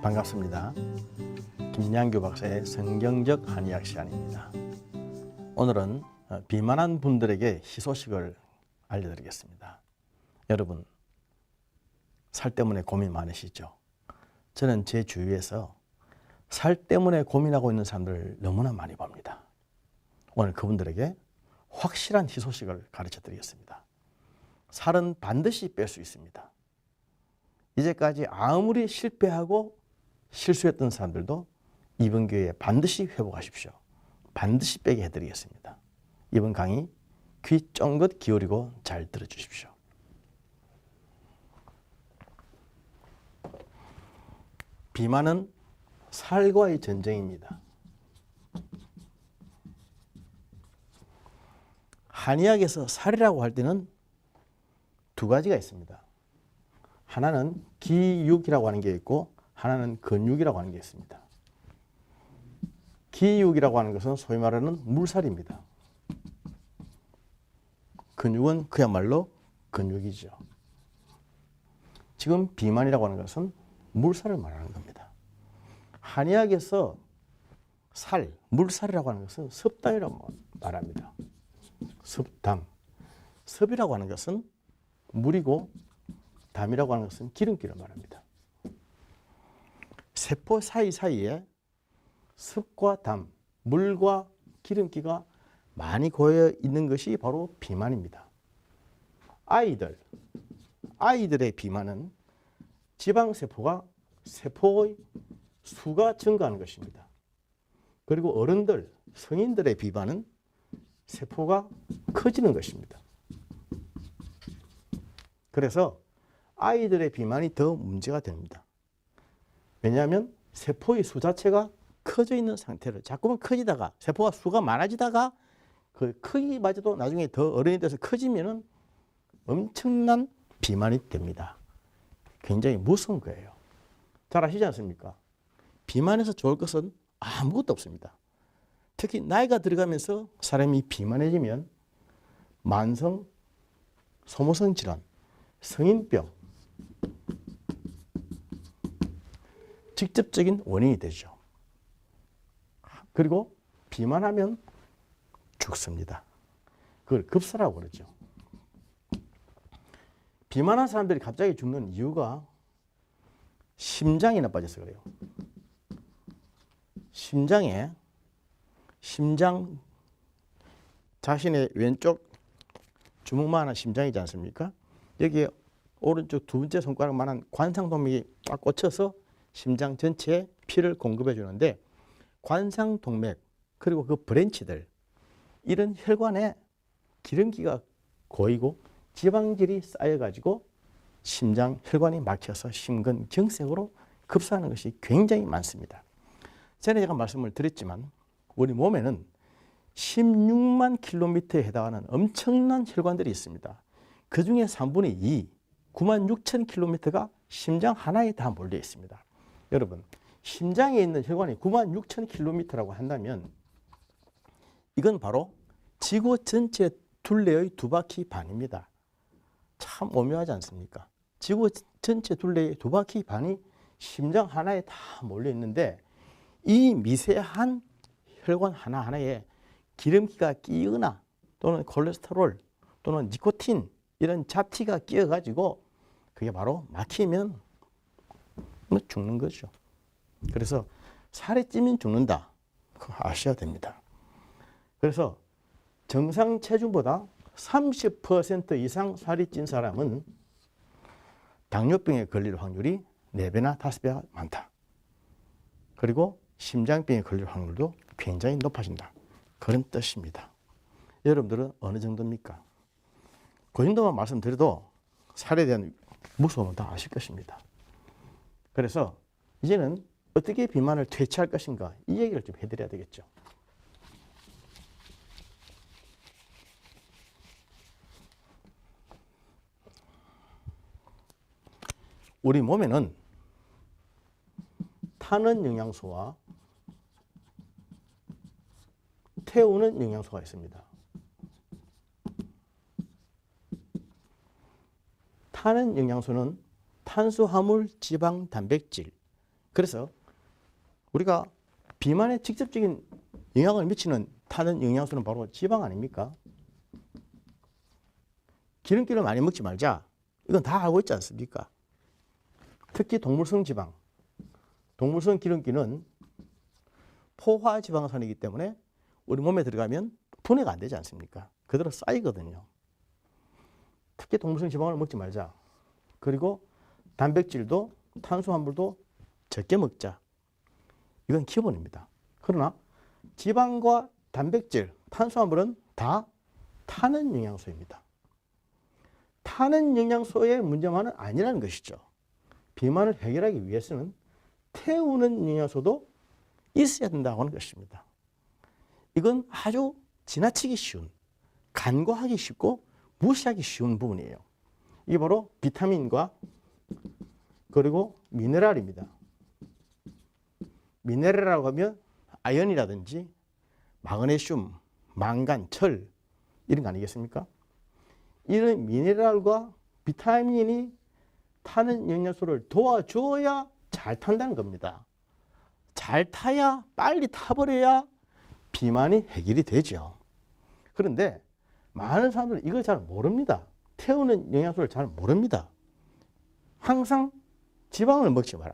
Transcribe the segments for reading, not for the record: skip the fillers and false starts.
반갑습니다. 김양규 박사의 성경적 한의학 시간입니다. 오늘은 비만한 분들에게 희소식을 알려드리겠습니다. 여러분, 살 때문에 고민 많으시죠? 저는 제 주위에서 살 때문에 고민하고 있는 사람들을 너무나 많이 봅니다. 오늘 그분들에게 확실한 희소식을 가르쳐 드리겠습니다. 살은 반드시 뺄 수 있습니다. 이제까지 아무리 실패하고 실수했던 사람들도 이번 기회에 반드시 회복하십시오. 반드시 빼게 해드리겠습니다. 이번 강의 귀 쫑긋 기울이고 잘 들어주십시오. 비만은 살과의 전쟁입니다. 한의학에서 살이라고 할 때는 두 가지가 있습니다. 하나는 기육이라고 하는 게 있고 하나는 근육이라고 하는 게 있습니다. 기육이라고 하는 것은 소위 말하는 물살입니다. 근육은 그야말로 근육이죠. 지금 비만이라고 하는 것은 물살을 말하는 겁니다. 한의학에서 살, 물살이라고 하는 것은 섭담이라고 말합니다. 섭담. 섭이라고 하는 것은 물이고 담이라고 하는 것은 기름기를 말합니다. 세포 사이사이에 습과 담, 물과 기름기가 많이 고여 있는 것이 바로 비만입니다. 아이들의 비만은 지방세포가 세포의 수가 증가하는 것입니다. 그리고 어른들, 성인들의 비만은 세포가 커지는 것입니다. 그래서 아이들의 비만이 더 문제가 됩니다. 왜냐하면 세포의 수 자체가 커져 있는 상태를 자꾸만 커지다가 세포가 수가 많아지다가 그 크기마저도 나중에 더 어른이 돼서 커지면은 엄청난 비만이 됩니다. 굉장히 무서운 거예요. 잘 아시지 않습니까? 비만에서 좋을 것은 아무것도 없습니다. 특히 나이가 들어가면서 사람이 비만해지면 만성 소모성 질환, 성인병, 직접적인 원인이 되죠. 그리고 비만하면 죽습니다. 그걸 급사라고 그러죠. 비만한 사람들이 갑자기 죽는 이유가 심장이 나빠져서 그래요. 심장, 자신의 왼쪽 주먹만한 심장이지 않습니까? 여기에 오른쪽 두 번째 손가락만한 관상동맥이 꽉 꽂혀서 심장 전체에 피를 공급해 주는데 관상동맥 그리고 그 브랜치들 이런 혈관에 기름기가 고이고 지방질이 쌓여가지고 심장 혈관이 막혀서 심근경색으로 급사하는 것이 굉장히 많습니다. 전에 제가 말씀을 드렸지만 우리 몸에는 16만 킬로미터에 해당하는 엄청난 혈관들이 있습니다. 그 중에 3분의 2, 9만 6천 킬로미터가 심장 하나에 다 몰려 있습니다. 여러분, 심장에 있는 혈관이 9만 6천 킬로미터라고 한다면 이건 바로 지구 전체 둘레의 2바퀴 반입니다. 참 오묘하지 않습니까? 지구 전체 둘레의 2바퀴 반이 심장 하나에 다 몰려 있는데 이 미세한 혈관 하나하나에 기름기가 끼거나 또는 콜레스테롤 또는 니코틴 이런 잡티가 끼어가지고 그게 바로 막히면 죽는 거죠. 그래서 살이 찌면 죽는다. 그거 아셔야 됩니다. 그래서 정상 체중보다 30% 이상 살이 찐 사람은 당뇨병에 걸릴 확률이 4배나 5배가 많다. 그리고 심장병에 걸릴 확률도 굉장히 높아진다. 그런 뜻입니다. 여러분들은 어느 정도입니까? 그 정도만 말씀드려도 살에 대한 무서움은 다 아실 것입니다. 그래서 이제는 어떻게 비만을 퇴치할 것인가 이 얘기를 좀 해드려야 되겠죠. 우리 몸에는 타는 영양소와 태우는 영양소가 있습니다. 타는 영양소는 탄수화물, 지방, 단백질 그래서 우리가 비만에 직접적인 영향을 미치는 타는 영양소는 바로 지방 아닙니까? 기름기를 많이 먹지 말자. 이건 다 알고 있지 않습니까? 특히 동물성 지방, 동물성 기름기는 포화지방산이기 때문에 우리 몸에 들어가면 분해가 안 되지 않습니까? 그대로 쌓이거든요. 특히 동물성 지방을 먹지 말자. 그리고 단백질도 탄수화물도 적게 먹자. 이건 기본입니다. 그러나 지방과 단백질, 탄수화물은 다 타는 영양소입니다. 타는 영양소의 문제만은 아니라는 것이죠. 비만을 해결하기 위해서는 태우는 영양소도 있어야 된다고 하는 것입니다. 이건 아주 지나치기 쉬운, 간과하기 쉽고 무시하기 쉬운 부분이에요. 이게 바로 비타민과 그리고 미네랄입니다. 미네랄이라고 하면 아연이라든지 마그네슘, 망간, 철 이런 거 아니겠습니까? 이런 미네랄과 비타민이 타는 영양소를 도와줘야 잘 탄다는 겁니다. 잘 타야 빨리 타버려야 비만이 해결이 되죠. 그런데 많은 사람들은 이걸 잘 모릅니다. 태우는 영양소를 잘 모릅니다. 항상 지방을 먹지 마라.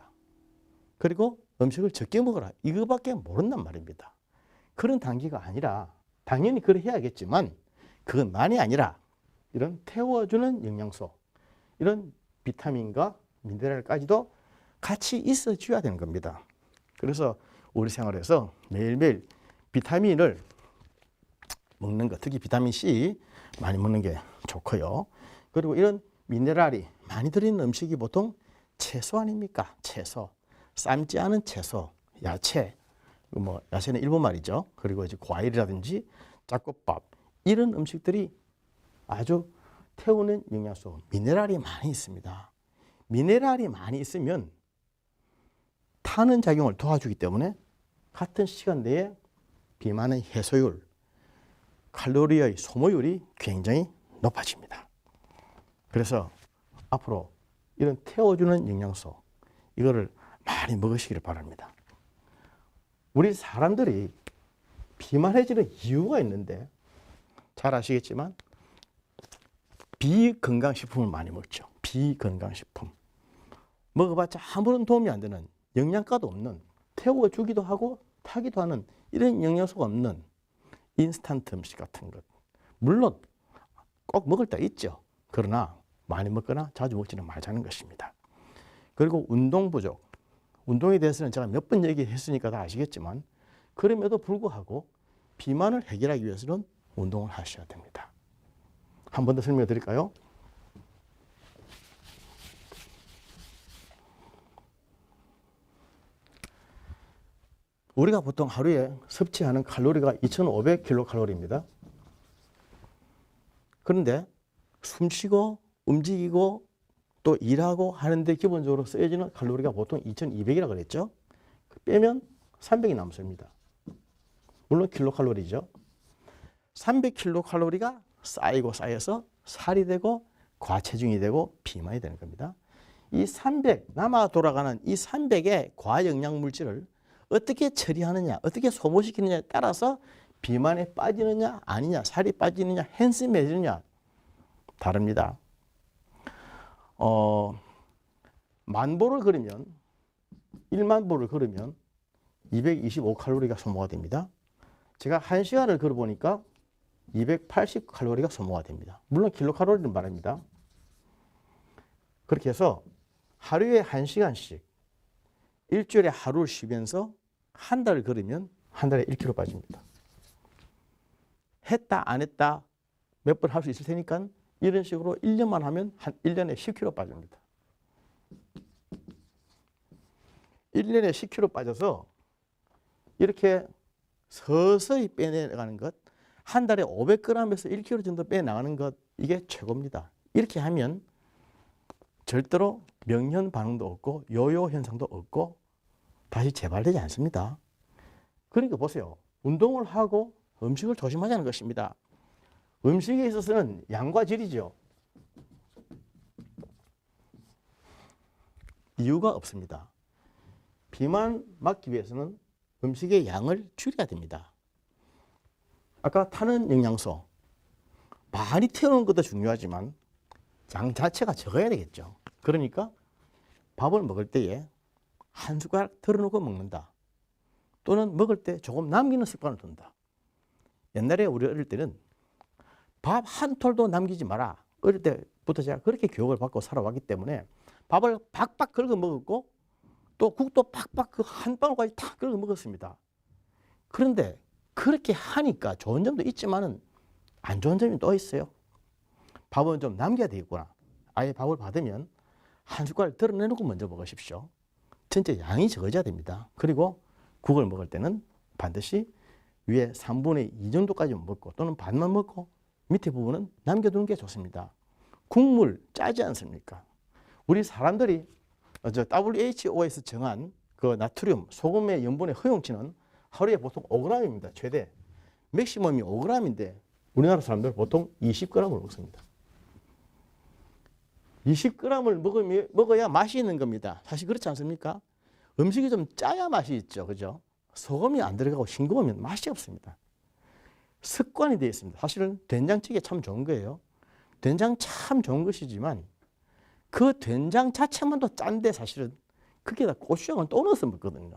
그리고 음식을 적게 먹어라. 이거밖에 모른단 말입니다. 그런 단계가 아니라 당연히 그래 해야겠지만 그것만이 아니라 이런 태워주는 영양소, 이런 비타민과 미네랄까지도 같이 있어줘야 되는 겁니다. 그래서 우리 생활에서 매일매일 비타민을 먹는 것, 특히 비타민 C 많이 먹는 게 좋고요. 그리고 이런 미네랄이 많이 들어있는 음식이 보통 채소 아닙니까? 채소. 삶지 않은 채소, 야채. 뭐 야채는 일본 말이죠. 그리고 이제 과일이라든지 잡곡밥 이런 음식들이 아주 태우는 영양소, 미네랄이 많이 있습니다. 미네랄이 많이 있으면 타는 작용을 도와주기 때문에 같은 시간 내에 비만의 해소율, 칼로리의 소모율이 굉장히 높아집니다. 그래서 앞으로 이런 태워주는 영양소, 이거를 많이 먹으시기를 바랍니다. 우리 사람들이 비만해지는 이유가 있는데 잘 아시겠지만 비건강식품을 많이 먹죠. 비건강식품. 먹어봤자 아무런 도움이 안 되는, 영양가도 없는, 태워주기도 하고 타기도 하는 이런 영양소가 없는 인스턴트 음식 같은 것. 물론 꼭 먹을 때 있죠. 그러나 많이 먹거나 자주 먹지는 말자는 것입니다. 그리고 운동 부족. 운동에 대해서는 제가 몇 번 얘기했으니까 다 아시겠지만 그럼에도 불구하고 비만을 해결하기 위해서는 운동을 하셔야 됩니다. 한 번 더 설명해 드릴까요? 우리가 보통 하루에 섭취하는 칼로리가 2,500kcal입니다. 그런데 숨쉬고 움직이고 또 일하고 하는데 기본적으로 쓰여지는 칼로리가 보통 2,200이라고 그랬죠. 빼면 300이 남습니다. 물론 킬로칼로리죠. 300kcal가 쌓이고 쌓여서 살이 되고 과체중이 되고 비만이 되는 겁니다. 이 300, 남아 돌아가는 이 300의 과영양 물질을 어떻게 처리하느냐, 어떻게 소모시키느냐에 따라서 비만에 빠지느냐 아니냐, 살이 빠지느냐, 핸섬해지느냐 다릅니다. 만보를 걸으면 1만 보를 걸으면 225칼로리가 소모가 됩니다. 제가 1시간을 걸어보니까 280칼로리가 소모가 됩니다. 물론 킬로칼로리는 말합니다. 그렇게 해서 하루에 1시간씩 일주일에 하루를 쉬면서 한 달을 걸으면 한 달에 1kg 빠집니다. 했다 안 했다 몇 번 할 수 있을 테니까 이런 식으로 1년만 하면 한 1년에 10kg 빠집니다. 1년에 10kg 빠져서 이렇게 서서히 빼내가는 것, 한 달에 500g에서 1kg 정도 빼나가는 것, 이게 최고입니다. 이렇게 하면 절대로 명현 반응도 없고 요요 현상도 없고 다시 재발되지 않습니다. 그러니까 보세요. 운동을 하고 음식을 조심하자는 것입니다. 음식에 있어서는 양과 질이죠. 이유가 없습니다. 비만 막기 위해서는 음식의 양을 줄여야 됩니다. 아까 타는 영양소 많이 태우는 것도 중요하지만 양 자체가 적어야 되겠죠. 그러니까 밥을 먹을 때에 한 숟가락 덜어놓고 먹는다. 또는 먹을 때 조금 남기는 습관을 둔다. 옛날에 우리 어릴 때는 밥 한 톨도 남기지 마라. 어릴 때부터 제가 그렇게 교육을 받고 살아왔기 때문에 밥을 박박 긁어 먹었고 또 국도 팍팍 그 한 방울까지 탁 긁어 먹었습니다. 그런데 그렇게 하니까 좋은 점도 있지만은 안 좋은 점이 또 있어요. 밥은 좀 남겨야 되겠구나. 아예 밥을 받으면 한 숟갈 덜어내놓고 먼저 먹으십시오. 전체 양이 적어져야 됩니다. 그리고 국을 먹을 때는 반드시 위에 3분의 2 정도까지 먹고 또는 반만 먹고 밑에 부분은 남겨두는 게 좋습니다. 국물 짜지 않습니까? 우리 사람들이 WHO에서 정한 그 나트륨, 소금의 염분의 허용치는 하루에 보통 5g입니다. 최대. 맥시멈이 5g인데 우리나라 사람들 보통 20g을 먹습니다. 20g을 먹어야 맛이 있는 겁니다. 사실 그렇지 않습니까? 음식이 좀 짜야 맛이 있죠. 그죠? 소금이 안 들어가고 싱거우면 맛이 없습니다. 습관이 되어 있습니다. 사실은 된장찌개 참 좋은 거예요. 된장 참 좋은 것이지만 그 된장 자체만도 짠데 사실은 거기에다 고추장을 또 넣어서 먹거든요.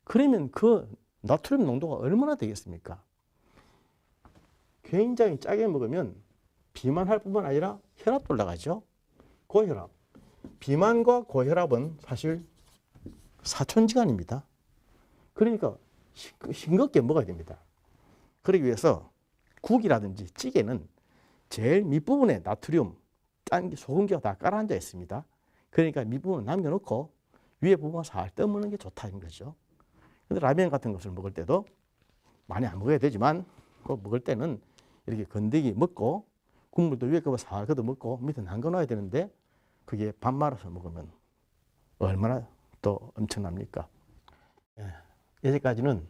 그러면 그 나트륨 농도가 얼마나 되겠습니까? 굉장히 짜게 먹으면 비만할 뿐만 아니라 혈압도 올라가죠. 고혈압. 비만과 고혈압은 사실 사촌지간입니다. 그러니까 싱겁게 먹어야 됩니다. 그러기 위해서 국이라든지 찌개는 제일 밑부분에 나트륨, 짠 소금기가 다 깔아앉아 있습니다. 그러니까 밑부분을 남겨놓고 위에 부분을 살 떠먹는 게 좋다는 거죠. 근데 라면 같은 것을 먹을 때도 많이 안 먹어야 되지만 그 먹을 때는 이렇게 건더기 먹고 국물도 위에 거만 살 걷어 먹고 밑에 남겨놔야 되는데 그게 밥 말아서 먹으면 얼마나 또 엄청납니까? 여기까지는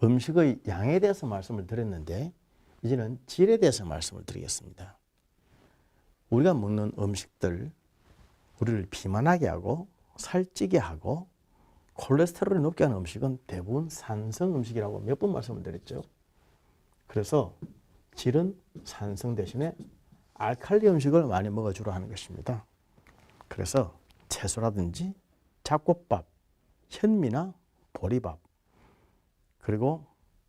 음식의 양에 대해서 말씀을 드렸는데 이제는 질에 대해서 말씀을 드리겠습니다. 우리가 먹는 음식들, 우리를 비만하게 하고 살찌게 하고 콜레스테롤이 높게 하는 음식은 대부분 산성 음식이라고 몇 번 말씀을 드렸죠. 그래서 질은 산성 대신에 알칼리 음식을 많이 먹어주라 하는 것입니다. 그래서 채소라든지 잡곡밥, 현미나 보리밥, 그리고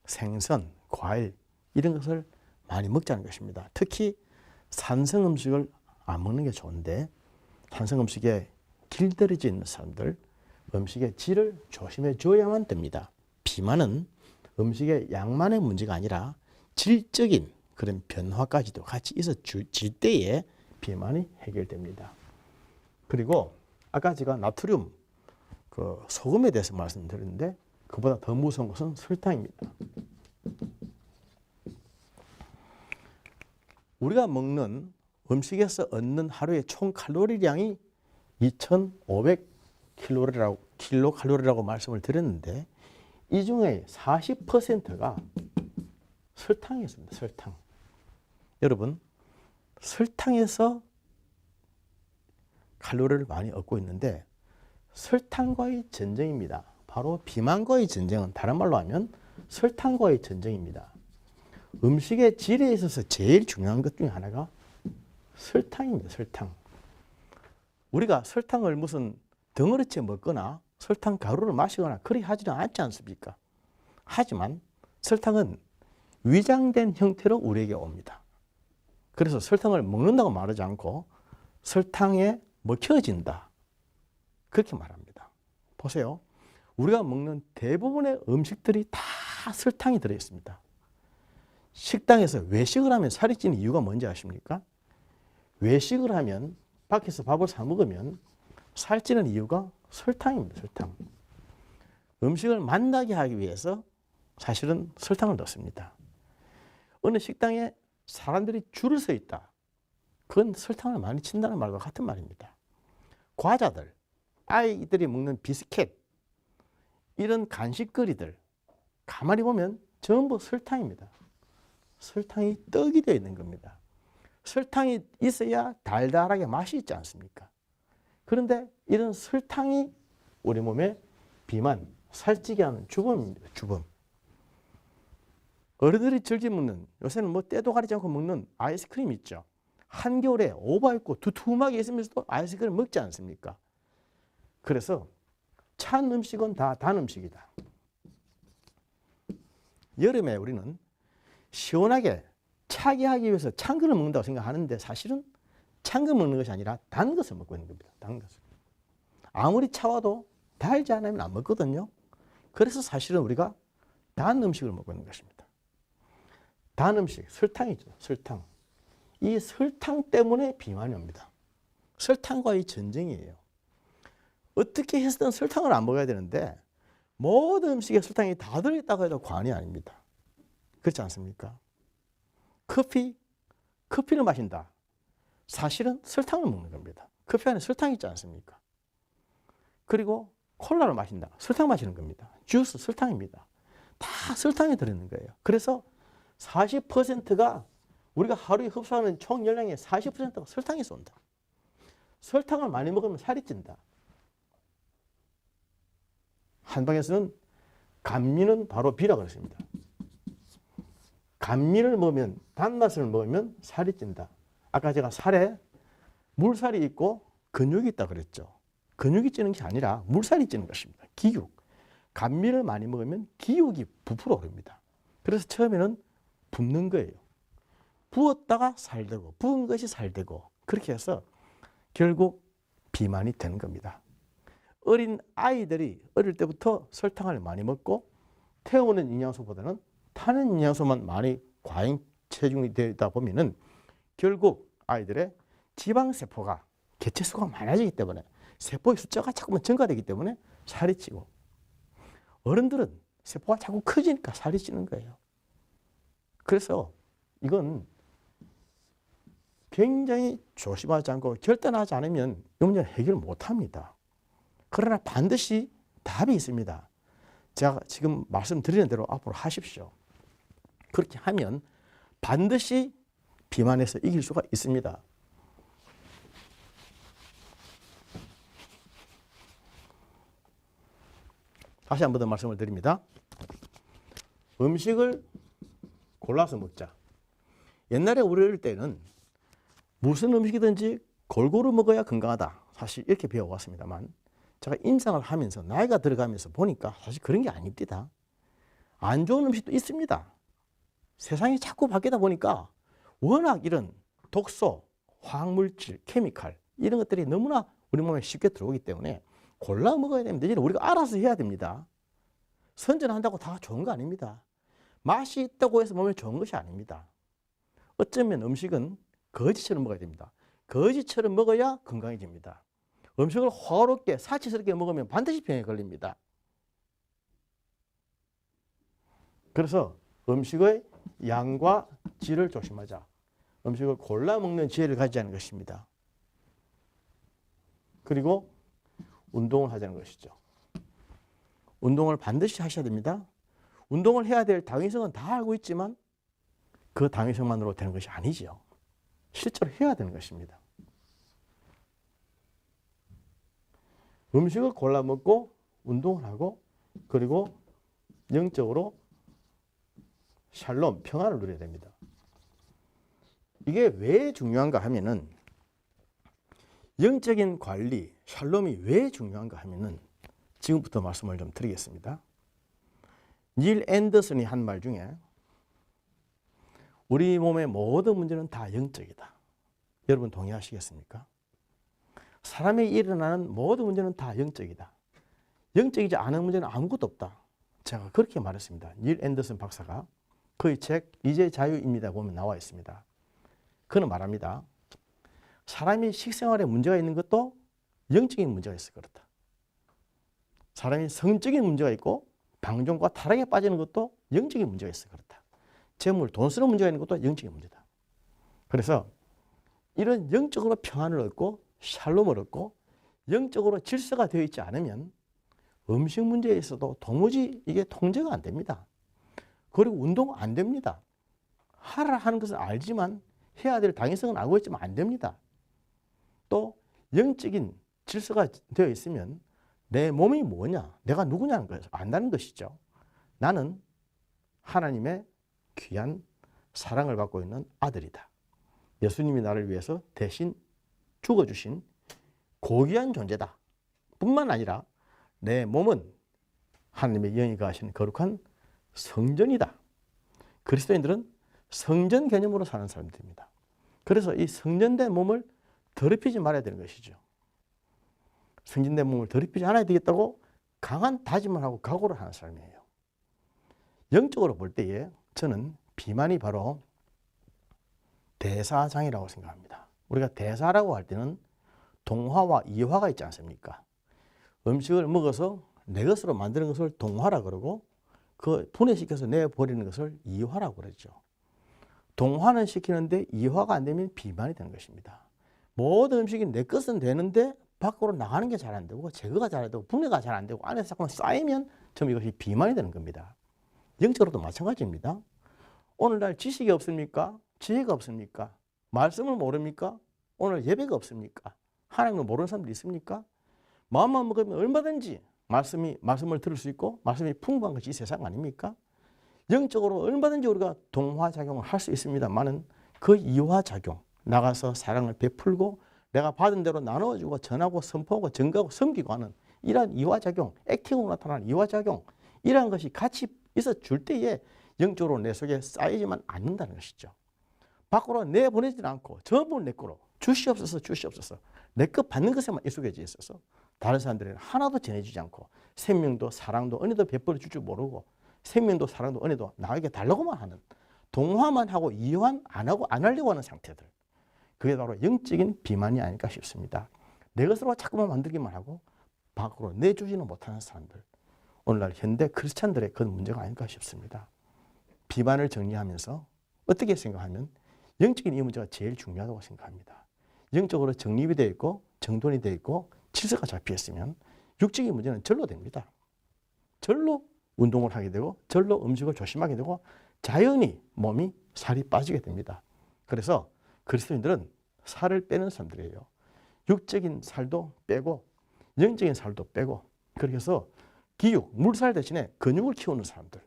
생선, 과일 이런 것을 많이 먹자는 것입니다. 특히 산성 음식을 안 먹는 게 좋은데 산성 음식에 길들여져 있는 사람들 음식의 질을 조심해 줘야만 됩니다. 비만은 음식의 양만의 문제가 아니라 질적인 그런 변화까지도 같이 있어질 때에 비만이 해결됩니다. 그리고 아까 제가 나트륨, 그 소금에 대해서 말씀드렸는데 그보다 더 무서운 것은 설탕입니다. 우리가 먹는 음식에서 얻는 하루의 총 칼로리량이 2,500킬로칼로리라고 말씀을 드렸는데 이 중에 40%가 설탕이었습니다. 설탕. 여러분, 설탕에서 칼로리를 많이 얻고 있는데 설탕과의 전쟁입니다. 바로 비만과의 전쟁은 다른 말로 하면 설탕과의 전쟁입니다. 음식의 질에 있어서 제일 중요한 것 중에 하나가 설탕입니다. 설탕. 우리가 설탕을 무슨 덩어리째 먹거나 설탕 가루를 마시거나 그리 하지는 않지 않습니까? 하지만 설탕은 위장된 형태로 우리에게 옵니다. 그래서 설탕을 먹는다고 말하지 않고 설탕에 먹혀진다. 그렇게 말합니다. 보세요. 우리가 먹는 대부분의 음식들이 다 설탕이 들어있습니다. 식당에서 외식을 하면 살이 찌는 이유가 뭔지 아십니까? 외식을 하면 밖에서 밥을 사 먹으면 살찌는 이유가 설탕입니다. 설탕. 음식을 맛나게 하기 위해서 사실은 설탕을 넣습니다. 어느 식당에 사람들이 줄을 서 있다. 그건 설탕을 많이 친다는 말과 같은 말입니다. 과자들, 아이들이 먹는 비스켓, 이런 간식거리들 가만히 보면 전부 설탕입니다. 설탕이 떡이 되어 있는 겁니다. 설탕이 있어야 달달하게 맛이 있지 않습니까? 그런데 이런 설탕이 우리 몸에 비만, 살찌게 하는 주범입니다. 주범. 어른들이 즐겨 먹는, 요새는 뭐 때도 가리지 않고 먹는 아이스크림 있죠. 한겨울에 오버있고 두툼하게 있으면서도 아이스크림 먹지 않습니까? 그래서 찬 음식은 다 단 음식이다. 여름에 우리는 시원하게 차게 하기 위해서 찬 것을 먹는다고 생각하는데 사실은 찬 거 먹는 것이 아니라 단 것을 먹고 있는 겁니다. 단 것을. 아무리 차와도 달지 않으면 안 먹거든요. 그래서 사실은 우리가 단 음식을 먹고 있는 것입니다. 단 음식, 설탕이죠. 설탕. 이 설탕 때문에 비만이 옵니다. 설탕과의 전쟁이에요. 어떻게 해서든 설탕을 안 먹어야 되는데 모든 음식에 설탕이 다 들어있다고 해도 과언이 아닙니다. 그렇지 않습니까? 커피를 마신다. 사실은 설탕을 먹는 겁니다. 커피 안에 설탕이 있지 않습니까? 그리고 콜라를 마신다. 설탕 마시는 겁니다. 주스 설탕입니다. 다 설탕이 들어있는 거예요. 그래서 40%가 우리가 하루에 흡수하는 총 열량의 40%가 설탕이 쏜다. 설탕을 많이 먹으면 살이 찐다. 한방에서는 감미는 바로 비라 그랬습니다. 감미를 먹으면, 단맛을 먹으면 살이 찐다. 아까 제가 살에 물살이 있고 근육이 있다 그랬죠. 근육이 찌는 게 아니라 물살이 찌는 것입니다. 기육. 감미를 많이 먹으면 기육이 부풀어 오릅니다. 그래서 처음에는 붓는 거예요. 부었다가 살되고 부은 것이 살되고 그렇게 해서 결국 비만이 되는 겁니다. 어린 아이들이 어릴 때부터 설탕을 많이 먹고 태우는 영양소보다는 타는 영양소만 많이 과잉 체중이 되다 보면은 결국 아이들의 지방세포가 개체수가 많아지기 때문에 세포의 숫자가 자꾸만 증가되기 때문에 살이 찌고 어른들은 세포가 자꾸 커지니까 살이 찌는 거예요. 그래서 이건 굉장히 조심하지 않고 결단하지 않으면 이 문제는 해결 못합니다. 그러나 반드시 답이 있습니다. 제가 지금 말씀드리는 대로 앞으로 하십시오. 그렇게 하면 반드시 비만에서 이길 수가 있습니다. 다시 한 번 더 말씀을 드립니다. 음식을 골라서 먹자. 옛날에 우리 어릴 때는 무슨 음식이든지 골고루 먹어야 건강하다. 사실 이렇게 배워왔습니다만 제가 임상을 하면서 나이가 들어가면서 보니까 사실 그런 게 아닙니다. 안 좋은 음식도 있습니다. 세상이 자꾸 바뀌다 보니까 워낙 이런 독소, 화학물질, 케미칼 이런 것들이 너무나 우리 몸에 쉽게 들어오기 때문에 골라 먹어야 됩니다. 이제는 우리가 알아서 해야 됩니다. 선전한다고 다 좋은 거 아닙니다. 맛이 있다고 해서 몸에 좋은 것이 아닙니다. 어쩌면 음식은 거지처럼 먹어야 됩니다. 거지처럼 먹어야 건강해집니다. 음식을 호화롭게 사치스럽게 먹으면 반드시 병에 걸립니다. 그래서 음식의 양과 질을 조심하자. 음식을 골라 먹는 지혜를 가지자는 것입니다. 그리고 운동을 하자는 것이죠. 운동을 반드시 하셔야 됩니다. 운동을 해야 될 당위성은 다 알고 있지만 그 당위성만으로 되는 것이 아니죠. 실제로 해야 되는 것입니다. 음식을 골라 먹고 운동을 하고 그리고 영적으로 샬롬, 평안을 누려야 됩니다. 이게 왜 중요한가 하면은 영적인 관리, 샬롬이 왜 중요한가 하면은 지금부터 말씀을 좀 드리겠습니다. 닐 앤더슨이 한 말 중에 우리 몸의 모든 문제는 다 영적이다. 여러분 동의하시겠습니까? 사람이 일어나는 모든 문제는 다 영적이다. 영적이지 않은 문제는 아무것도 없다. 제가 그렇게 말했습니다. 닐 앤더슨 박사가 그의 책 이제 자유입니다 보면 나와 있습니다. 그는 말합니다. 사람이 식생활에 문제가 있는 것도 영적인 문제가 있어 그렇다. 사람이 성적인 문제가 있고 방종과 타락에 빠지는 것도 영적인 문제가 있어 그렇다. 재물, 돈 쓰는 문제가 있는 것도 영적인 문제다. 그래서 이런 영적으로 평안을 얻고 샬롬을 얻고 영적으로 질서가 되어 있지 않으면 음식 문제에 있어도 도무지 이게 통제가 안 됩니다. 그리고 운동 안 됩니다. 하라 하는 것은 알지만 해야 될 당위성은 알고 있지만 안 됩니다. 또 영적인 질서가 되어 있으면 내 몸이 뭐냐, 내가 누구냐는 것을 안다는 것이죠. 나는 하나님의 귀한 사랑을 받고 있는 아들이다. 예수님이 나를 위해서 대신 죽어주신 고귀한 존재다. 뿐만 아니라 내 몸은 하나님의 영이 거하시는 거룩한 성전이다. 그리스도인들은 성전 개념으로 사는 사람들입니다. 그래서 이 성전된 몸을 더럽히지 말아야 되는 것이죠. 성전된 몸을 더럽히지 않아야 되겠다고 강한 다짐을 하고 각오를 하는 사람이에요. 영적으로 볼 때에 저는 비만이 바로 대사장애라고 생각합니다. 우리가 대사라고 할 때는 동화와 이화가 있지 않습니까? 음식을 먹어서 내 것으로 만드는 것을 동화라 그러고 그 분해시켜서 내버리는 것을 이화라고 그러죠. 동화는 시키는데 이화가 안 되면 비만이 되는 것입니다. 모든 음식이 내 것은 되는데 밖으로 나가는 게 잘 안 되고 제거가 잘 안 되고 분해가 잘 안 되고 안에서 자꾸만 쌓이면 좀 이것이 비만이 되는 겁니다. 영적으로도 마찬가지입니다. 오늘날 지식이 없습니까? 지혜가 없습니까? 말씀을 모릅니까? 오늘 예배가 없습니까? 하나님을 모르는 사람들이 있습니까? 마음만 먹으면 얼마든지 말씀을 들을 수 있고 말씀이 풍부한 것이 이 세상 아닙니까? 영적으로 얼마든지 우리가 동화작용을 할 수 있습니다만은 그 이화작용, 나가서 사랑을 베풀고 내가 받은 대로 나눠주고 전하고 선포하고 증거하고 섬기고 하는 이러한 이화작용, 액팅으로 나타나는 이화작용, 이러한 것이 같이 있어 줄 때에 영적으로 내 속에 쌓이지만 않는다는 것이죠. 밖으로 내보내지는 않고 전부 내 거로 주시옵소서 주시옵소서 내 것 받는 것에만 익숙해져 있어서 다른 사람들에게는 하나도 전해주지 않고 생명도 사랑도 은혜도 베풀어 줄 줄 모르고 생명도 사랑도 은혜도 나에게 달라고만 하는 동화만 하고 이완 안 하고 안 하려고 하는 상태들, 그게 바로 영적인 비만이 아닐까 싶습니다. 내 것으로 자꾸만 만들기만 하고 밖으로 내주지는 못하는 사람들, 오늘날 현대 크리스찬들의 그런 문제가 아닐까 싶습니다. 비만을 정리하면서 어떻게 생각하면 영적인 이 문제가 제일 중요하다고 생각합니다. 영적으로 정립이 되어 있고 정돈이 되어 있고 질서가 잡혀 있으면 육적인 문제는 절로 됩니다. 절로 운동을 하게 되고 절로 음식을 조심하게 되고 자연히 몸이 살이 빠지게 됩니다. 그래서 그리스도인들은 살을 빼는 사람들이에요. 육적인 살도 빼고 영적인 살도 빼고, 그래서 기육, 물살 대신에 근육을 키우는 사람들.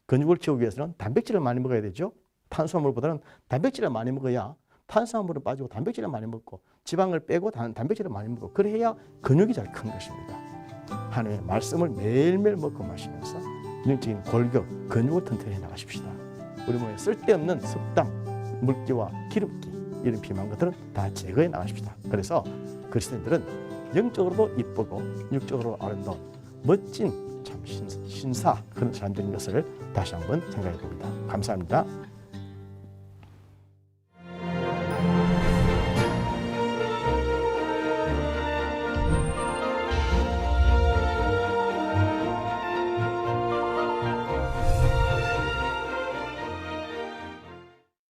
근육을 키우기 위해서는 단백질을 많이 먹어야 되죠. 탄수화물보다는 단백질을 많이 먹어야 탄수화물을 빠지고 단백질을 많이 먹고 지방을 빼고 단백질을 많이 먹고 그래야 근육이 잘 큰 것입니다. 하나님의 말씀을 매일매일 먹고 마시면서 영적인 골격, 근육을 튼튼히 나가십시다. 우리 몸에 쓸데없는 습당, 물기와 기름기 이런 비만 것들은 다 제거해 나가십시다. 그래서 그리스도인들은 영적으로도 이쁘고 육적으로 아름다운 멋진 참 신사 그런 사람들인 것을 다시 한번 생각해 봅니다. 감사합니다.